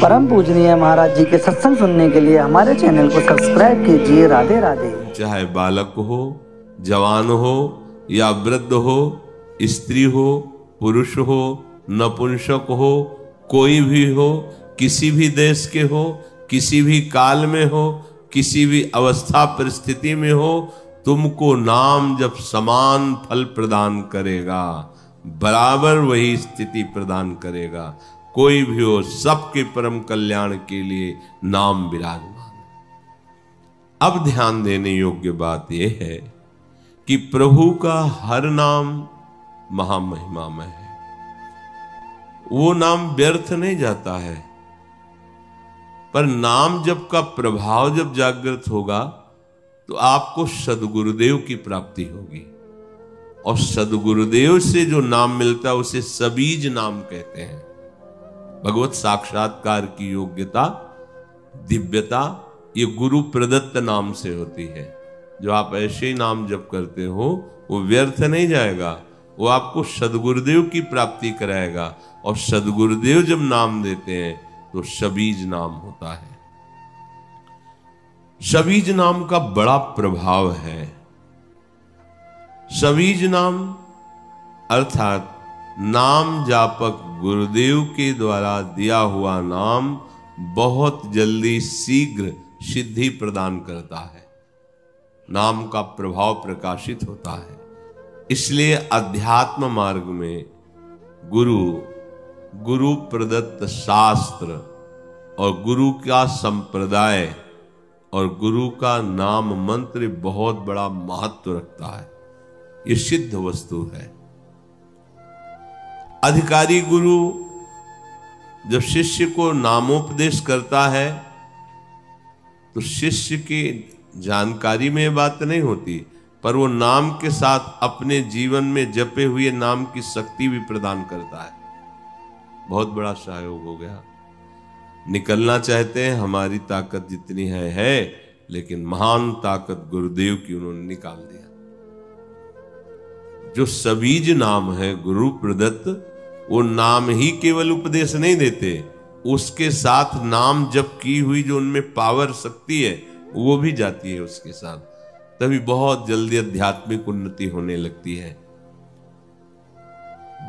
परम पूजनीय महाराज जी के सत्संग सुनने के लिए हमारे चैनल को सब्सक्राइब कीजिए। राधे राधे। चाहे बालक हो, जवान हो या वृद्ध हो, स्त्री हो, पुरुष हो, नपुंसक हो, कोई भी हो, किसी भी देश के हो, किसी भी काल में हो, किसी भी अवस्था परिस्थिति में हो, तुमको नाम जब समान फल प्रदान करेगा, बराबर वही स्थिति प्रदान करेगा। कोई भी हो, सबके परम कल्याण के लिए नाम विराजमान। अब ध्यान देने योग्य बात यह है कि प्रभु का हर नाम महामहिमामय है। वो नाम व्यर्थ नहीं जाता है, पर नाम जब का प्रभाव जब जागृत होगा तो आपको सदगुरुदेव की प्राप्ति होगी। और सदगुरुदेव से जो नाम मिलता है उसे सबीज नाम कहते हैं। भगवत साक्षात्कार की योग्यता, दिव्यता ये गुरु प्रदत्त नाम से होती है। जो आप ऐसे ही नाम जप करते हो वो व्यर्थ नहीं जाएगा, वो आपको सदगुरुदेव की प्राप्ति कराएगा। और सदगुरुदेव जब नाम देते हैं तो सबीज नाम होता है। सबीज नाम का बड़ा प्रभाव है। सबीज नाम अर्थात नाम जापक गुरुदेव के द्वारा दिया हुआ नाम बहुत जल्दी शीघ्र सिद्धि प्रदान करता है। नाम का प्रभाव प्रकाशित होता है। इसलिए अध्यात्म मार्ग में गुरु प्रदत्त शास्त्र और गुरु का संप्रदाय और गुरु का नाम मंत्र बहुत बड़ा महत्व रखता है। ये सिद्ध वस्तु है। अधिकारी गुरु जब शिष्य को नामोपदेश करता है तो शिष्य की जानकारी में बात नहीं होती, पर वो नाम के साथ अपने जीवन में जपे हुए नाम की शक्ति भी प्रदान करता है। बहुत बड़ा सहयोग हो गया। निकलना चाहते हैं, हमारी ताकत जितनी है, लेकिन महान ताकत गुरुदेव की उन्होंने निकाल दिया। जो सबीज नाम है गुरु प्रदत्त, वो नाम ही केवल उपदेश नहीं देते, उसके साथ नाम जप की हुई जो उनमें पावर शक्ति है वो भी जाती है उसके साथ। तभी बहुत जल्दी आध्यात्मिक उन्नति होने लगती है।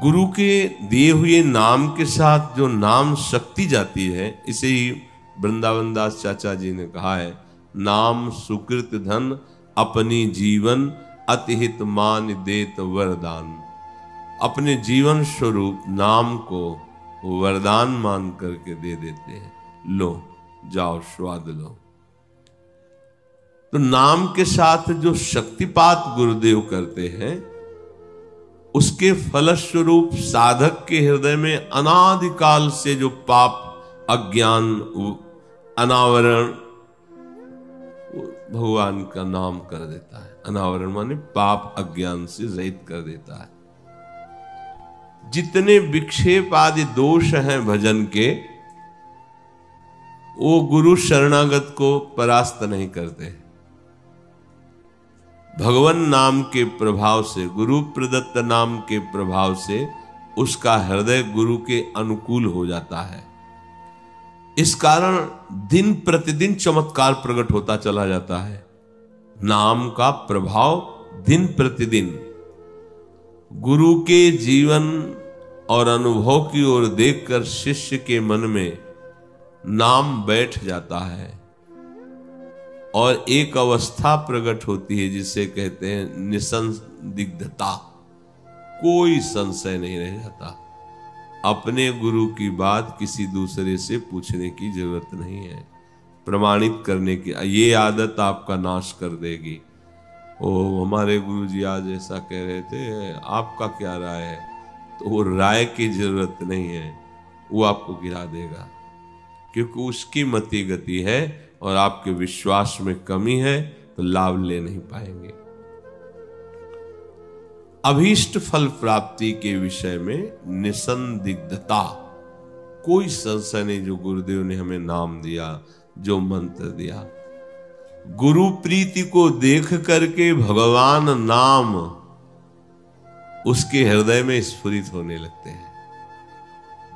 गुरु के दिए हुए नाम के साथ जो नाम शक्ति जाती है, इसे ही वृंदावन दास चाचा जी ने कहा है, नाम सुकृत धन अपनी जीवन अतिहित मान देत वरदान। अपने जीवन स्वरूप नाम को वरदान मान करके दे देते हैं। लो जाओ स्वाद लो। तो नाम के साथ जो शक्तिपात गुरुदेव करते हैं, उसके फलस्वरूप साधक के हृदय में अनादिकाल से जो पाप, अज्ञान, अनावरण भगवान का नाम कर देता है। अनावरण माने पाप अज्ञान से रहित कर देता है। जितने विक्षेप आदि दोष हैं भजन के, वो गुरु शरणागत को परास्त नहीं करते। भगवान नाम के प्रभाव से, गुरु प्रदत्त नाम के प्रभाव से उसका हृदय गुरु के अनुकूल हो जाता है। इस कारण दिन प्रतिदिन चमत्कार प्रकट होता चला जाता है। नाम का प्रभाव दिन प्रतिदिन गुरु के जीवन और अनुभव की ओर देखकर शिष्य के मन में नाम बैठ जाता है और एक अवस्था प्रकट होती है जिसे कहते हैं निसंदिग्धता। कोई संशय नहीं रह जाता। अपने गुरु की बात किसी दूसरे से पूछने की जरूरत नहीं है। प्रमाणित करने की ये आदत आपका नाश कर देगी। ओ हमारे गुरु जी आज ऐसा कह रहे थे, आपका क्या राय है? तो वो राय की जरूरत नहीं है, वो आपको गिरा देगा, क्योंकि उसकी मति गति है और आपके विश्वास में कमी है, तो लाभ ले नहीं पाएंगे। अभीष्ट फल प्राप्ति के विषय में निसंदिग्धता, कोई संशय नहीं। जो गुरुदेव ने हमें नाम दिया, जो मंत्र दिया, गुरु प्रीति को देख करके भगवान नाम उसके हृदय में स्फुरित होने लगते हैं।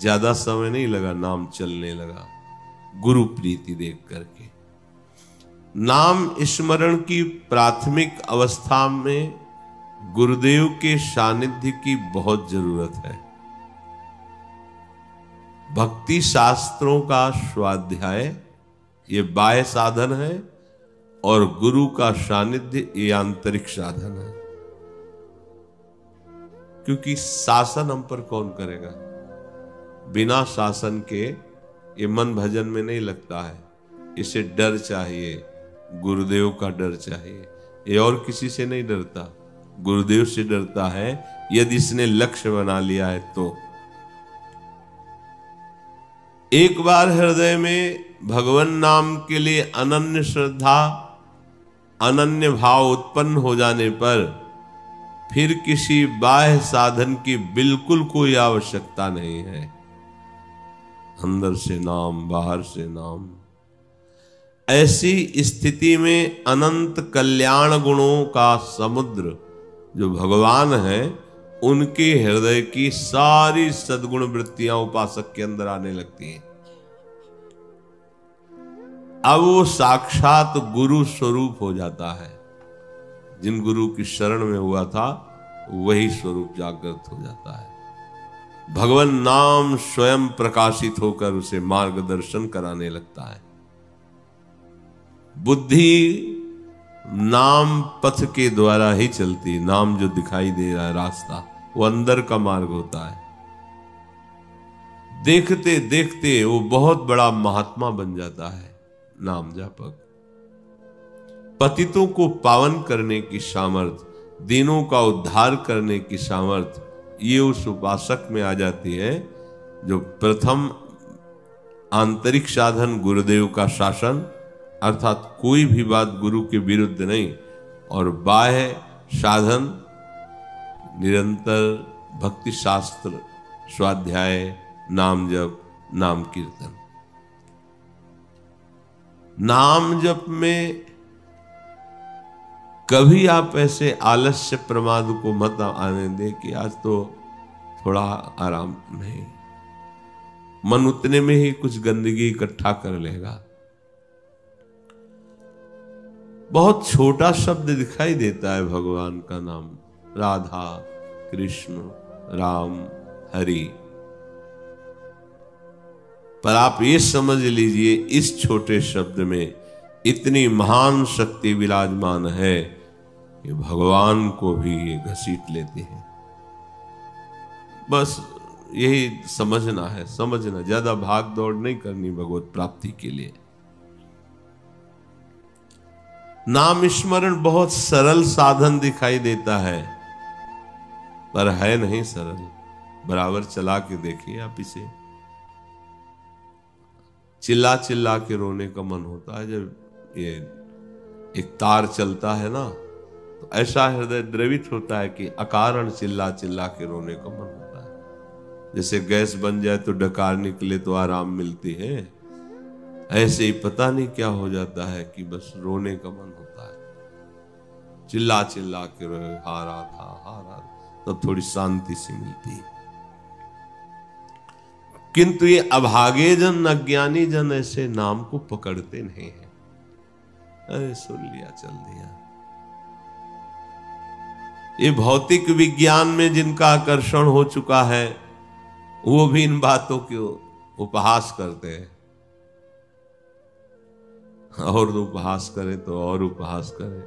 ज्यादा समय नहीं लगा, नाम चलने लगा। गुरु प्रीति देख करके। नाम स्मरण की प्राथमिक अवस्था में गुरुदेव के सानिध्य की बहुत जरूरत है। भक्ति शास्त्रों का स्वाध्याय ये बाह्य साधन है और गुरु का सानिध्य ये आंतरिक साधन है। क्योंकि शासन हम पर कौन करेगा? बिना शासन के ये मन भजन में नहीं लगता है। इसे डर चाहिए, गुरुदेव का डर चाहिए। ये और किसी से नहीं डरता, गुरुदेव से डरता है। यदि इसने लक्ष्य बना लिया है तो एक बार हृदय में भगवान नाम के लिए अनन्य श्रद्धा, अनन्य भाव उत्पन्न हो जाने पर फिर किसी बाह्य साधन की बिल्कुल कोई आवश्यकता नहीं है। अंदर से नाम, बाहर से नाम। ऐसी स्थिति में अनंत कल्याण गुणों का समुद्र जो भगवान है, उनके हृदय की सारी सद्गुण वृत्तियां उपासक के अंदर आने लगती हैं। अब वो साक्षात गुरु स्वरूप हो जाता है। जिन गुरु की शरण में हुआ था वही स्वरूप जागृत हो जाता है। भगवान नाम स्वयं प्रकाशित होकर उसे मार्गदर्शन कराने लगता है। बुद्धि नाम पथ के द्वारा ही चलती। नाम जो दिखाई दे रहा है रास्ता, वो अंदर का मार्ग होता है। देखते देखते वो बहुत बड़ा महात्मा बन जाता है नाम जापक। पतितों को पावन करने की सामर्थ्य, दीनों का उद्धार करने की सामर्थ्य ये उस उपासक में आ जाती है। जो प्रथम आंतरिक साधन गुरुदेव का शासन, अर्थात कोई भी बात गुरु के विरुद्ध नहीं, और बाह्य साधन निरंतर भक्ति शास्त्र, स्वाध्याय, नाम जप, नाम कीर्तन। नाम जप में कभी आप ऐसे आलस्य प्रमाद को मत आने दे कि आज तो थोड़ा आराम नहीं। मन उतने में ही कुछ गंदगी इकट्ठा कर लेगा। बहुत छोटा शब्द दिखाई देता है भगवान का नाम, राधा, कृष्ण, राम, हरि। पर आप ये समझ लीजिए इस छोटे शब्द में इतनी महान शक्ति विराजमान है कि भगवान को भी ये घसीट लेते हैं। बस यही समझना है, समझना, ज्यादा भाग दौड़ नहीं करनी भगवत प्राप्ति के लिए। नाम स्मरण बहुत सरल साधन दिखाई देता है, पर है नहीं सरल। बराबर चला के देखिए आप इसे। चिल्ला चिल्ला के रोने का मन होता है जब ये एक तार चलता है ना, तो ऐसा हृदय द्रवित होता है कि अकारण चिल्ला चिल्ला के रोने का मन होता है। जैसे गैस बन जाए तो डकार निकले तो आराम मिलती है, ऐसे ही पता नहीं क्या हो जाता है कि बस रोने का मन होता है। चिल्ला चिल्ला के रोए, हारा था, तब थोड़ी शांति से मिलती है। किंतु ये अभागे जन, अज्ञानी जन ऐसे नाम को पकड़ते नहीं है। अरे सुन लिया, चल दिया। ये भौतिक विज्ञान में जिनका आकर्षण हो चुका है, वो भी इन बातों को उपहास करते हैं। और उपहास करे तो और उपहास करे।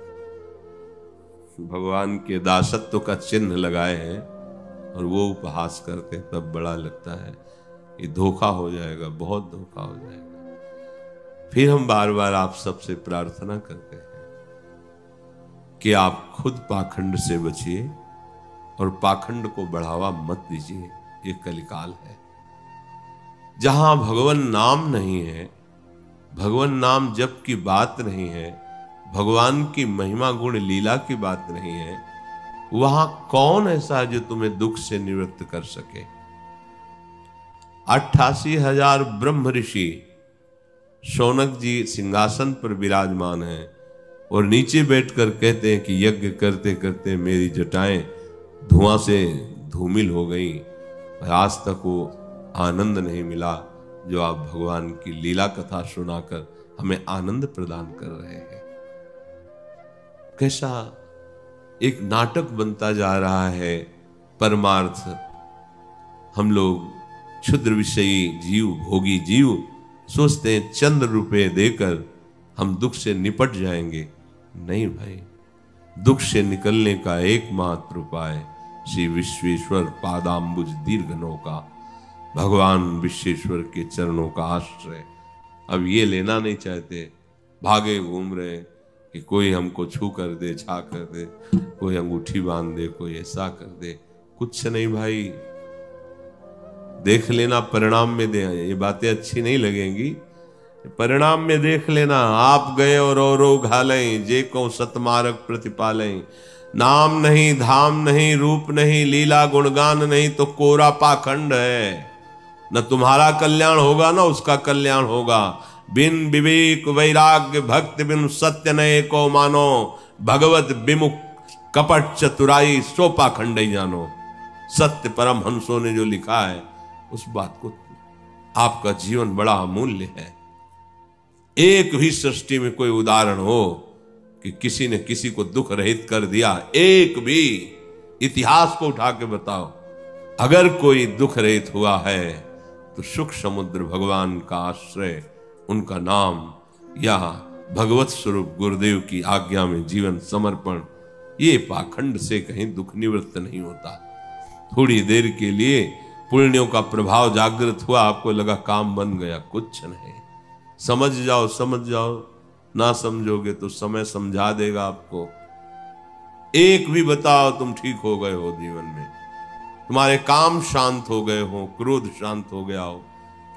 भगवान के दासत्व का चिन्ह लगाए हैं और वो उपहास करते, तब बड़ा लगता है ये धोखा हो जाएगा, बहुत धोखा हो जाएगा। फिर हम बार बार आप सबसे प्रार्थना करते हैं कि आप खुद पाखंड से बचिए और पाखंड को बढ़ावा मत दीजिए। ये कलिकाल है जहां भगवान नाम नहीं है, भगवान नाम जप की बात नहीं है, भगवान की महिमा गुण लीला की बात नहीं है, वहां कौन ऐसा है जो तुम्हें दुख से निवृत्त कर सके। 88,000 ब्रह्म ऋषि शौनक जी सिंहासन पर विराजमान हैं और नीचे बैठकर कहते हैं कि यज्ञ करते करते मेरी जटाएं धुआं से धूमिल हो गई, आज तक वो आनंद नहीं मिला, जो आप भगवान की लीला कथा सुनाकर हमें आनंद प्रदान कर रहे हैं। कैसा एक नाटक बनता जा रहा है परमार्थ। हम लोग क्षुद्र विषयी जीव, भोगी जीव सोचते हैं चंद रुपए देकर हम दुख से निपट जाएंगे। नहीं भाई, दुख से निकलने का एकमात्र उपाय श्री विश्वेश्वर पादाम्बुज दीर्घ नौका, भगवान विश्वेश्वर के चरणों का आश्रय। अब ये लेना नहीं चाहते, भागे घूम रहे कि कोई हमको छू कर दे, छा कर दे, कोई अंगूठी बांध दे, कोई ऐसा कर दे। कुछ नहीं भाई, देख लेना परिणाम में दे। ये बातें अच्छी नहीं लगेंगी, परिणाम में देख लेना। आप गए और औरो घालें, जे को सतमार्ग प्रतिपालें। नाम नहीं, धाम नहीं, रूप नहीं, लीला गुणगान नहीं तो कोरा पाखंड है। न तुम्हारा कल्याण होगा न उसका कल्याण होगा। बिन विवेक वैराग्य भक्ति बिन सत्य नये को मानो। भगवत विमुख कपट चतुराई सो पाखंड ही जानो। सत्य परम हंसों ने जो लिखा है उस बात को, आपका जीवन बड़ा अमूल्य है। एक भी सृष्टि में कोई उदाहरण हो कि किसी ने किसी को दुख रहित कर दिया, एक भी इतिहास को उठा के बताओ। अगर कोई दुख रहित हुआ है तो सुख समुद्र भगवान का आश्रय, उनका नाम या भगवत स्वरूप गुरुदेव की आज्ञा में जीवन समर्पण, ये पाखंड से कहीं दुख निवृत्त नहीं होता। थोड़ी देर के लिए पुण्यों का प्रभाव जागृत हुआ, आपको लगा काम बन गया, कुछ नहीं। समझ जाओ, समझ जाओ, ना समझोगे तो समय समझा देगा आपको। एक भी बताओ तुम ठीक हो गए हो जीवन में, तुम्हारे काम शांत हो गए हो, क्रोध शांत हो गया हो,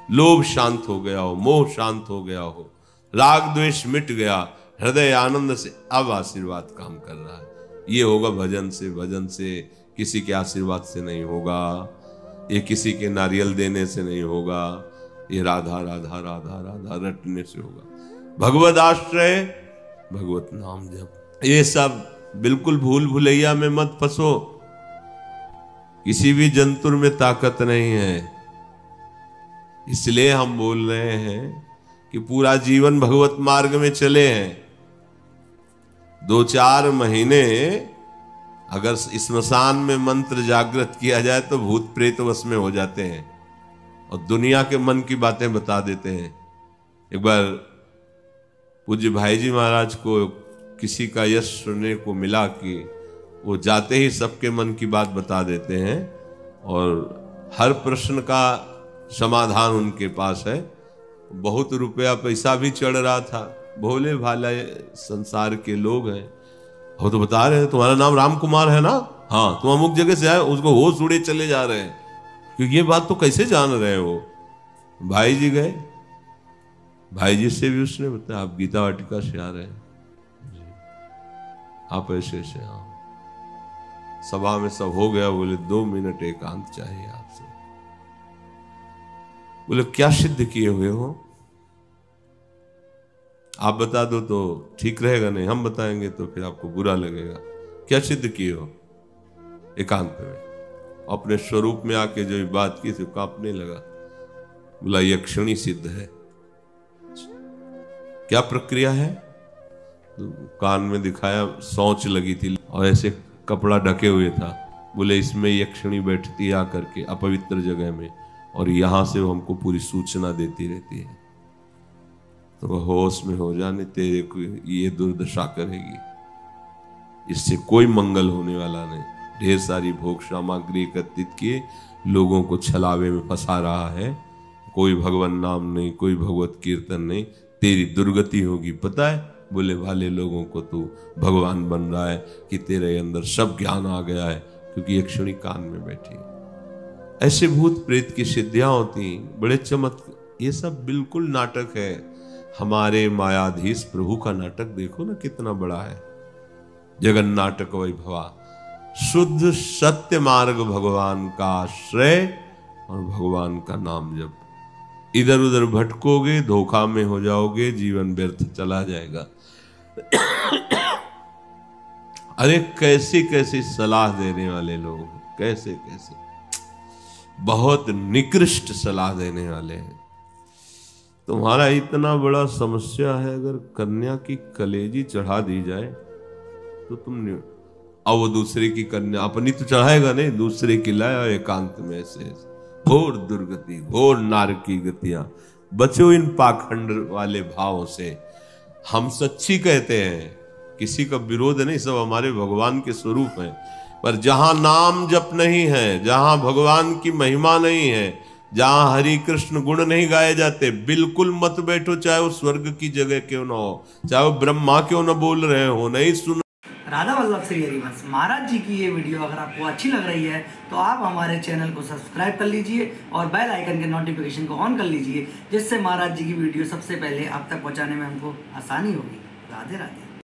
लोभ शांत हो गया हो, मोह शांत हो गया हो, राग द्वेष मिट गया, हृदय आनंद से अब आशीर्वाद काम कर रहा है। ये होगा भजन से, भजन से, किसी के आशीर्वाद से नहीं होगा, ये किसी के नारियल देने से नहीं होगा, ये राधा राधा राधा राधा रटने से होगा। भगवत आश्रय, भगवत नाम जप, ये सब बिल्कुल भूल भुलैया में मत फंसो। किसी भी जंतुर में ताकत नहीं है। इसलिए हम बोल रहे हैं कि पूरा जीवन भगवत मार्ग में चले हैं। 2-4 महीने अगर स्मशान में मंत्र जागृत किया जाए तो भूत प्रेत वश में हो जाते हैं और दुनिया के मन की बातें बता देते हैं। एक बार पूज्य भाई जी महाराज को किसी का यश सुनने को मिला कि वो जाते ही सबके मन की बात बता देते हैं और हर प्रश्न का समाधान उनके पास है। बहुत रुपया पैसा भी चढ़ रहा था, भोले भाले संसार के लोग हैं। वो तो बता रहे हैं तुम्हारा नाम राम कुमार है ना, हाँ तुम अमुक जगह से आए, उसको होश उड़े चले जा रहे हैं क्योंकि ये बात तो कैसे जान रहे हो। भाई जी गए, भाई जी से भी उसने बताया आप गीता वाटिका से आ रहे हैं, आप ऐसे से हाँ। सभा में सब हो गया, बोले 2 मिनट एकांत चाहिए आपसे। बोले क्या सिद्ध किए हुए हो, आप बता दो तो ठीक रहेगा, नहीं हम बताएंगे तो फिर आपको बुरा लगेगा। क्या सिद्ध किए हो? एकांत में अपने स्वरूप में आके जो बात की थी कांपने लगा। बोला यक्षिणी सिद्ध है। क्या प्रक्रिया है? तो कान में दिखाया, सोच लगी थी और ऐसे कपड़ा ढके हुए था। बोले इसमें यक्षिणी बैठती है आकर के अपवित्र जगह में और यहां से वो हमको पूरी सूचना देती रहती है, तो होश में हो जाने, तेरे को ये दुर्दशा करेगी, इससे कोई मंगल होने वाला नहीं। ढेर सारी भोग सामग्री एकत्रित किए लोगों को छलावे में फंसा रहा है, कोई भगवान नाम नहीं, कोई भगवत कीर्तन नहीं, तेरी दुर्गति होगी। पता है बोले भाले लोगों को तू भगवान बन रहा है कि तेरे अंदर सब ज्ञान आ गया है क्योंकि यक्षिणी कान में बैठी। ऐसे भूत प्रेत की सिद्धियां होती, बड़े चमत्कार। ये सब बिल्कुल नाटक है। हमारे मायाधीश प्रभु का नाटक देखो ना कितना बड़ा है। जगन नाटक वैभवा, शुद्ध सत्य मार्ग भगवान का आश्रय और भगवान का नाम जप। इधर उधर भटकोगे, धोखा में हो जाओगे, जीवन व्यर्थ चला जाएगा। अरे कैसी कैसी सलाह देने वाले लोग, कैसे कैसे बहुत निकृष्ट सलाह देने वाले हैं। तुम्हारा इतना बड़ा समस्या है, अगर कन्या की कलेजी चढ़ा दी जाए तो तुम अब वो दूसरे की कन्या, अपनी तो चढ़ाएगा नहीं, दूसरे की लाया एकांत में से। घोर दुर्गति, घोर नारकी गतियां। बचो इन पाखंड वाले भावों से। हम सच्ची कहते हैं, किसी का विरोध नहीं, सब हमारे भगवान के स्वरूप हैं। पर जहां नाम जप नहीं है, जहां भगवान की महिमा नहीं है, जहां हरि कृष्ण गुण नहीं गाए जाते, बिल्कुल मत बैठो, चाहे वो स्वर्ग की जगह क्यों ना हो, चाहे वो ब्रह्मा क्यों ना बोल रहे हो, नहीं सुन। राधा वल्लभ श्री हरिवंश महाराज जी की ये वीडियो अगर आपको अच्छी लग रही है तो आप हमारे चैनल को सब्सक्राइब कर लीजिए और बेल आइकन के नोटिफिकेशन को ऑन कर लीजिए, जिससे महाराज जी की वीडियो सबसे पहले आप तक पहुंचाने में हमको आसानी होगी। राधे राधे।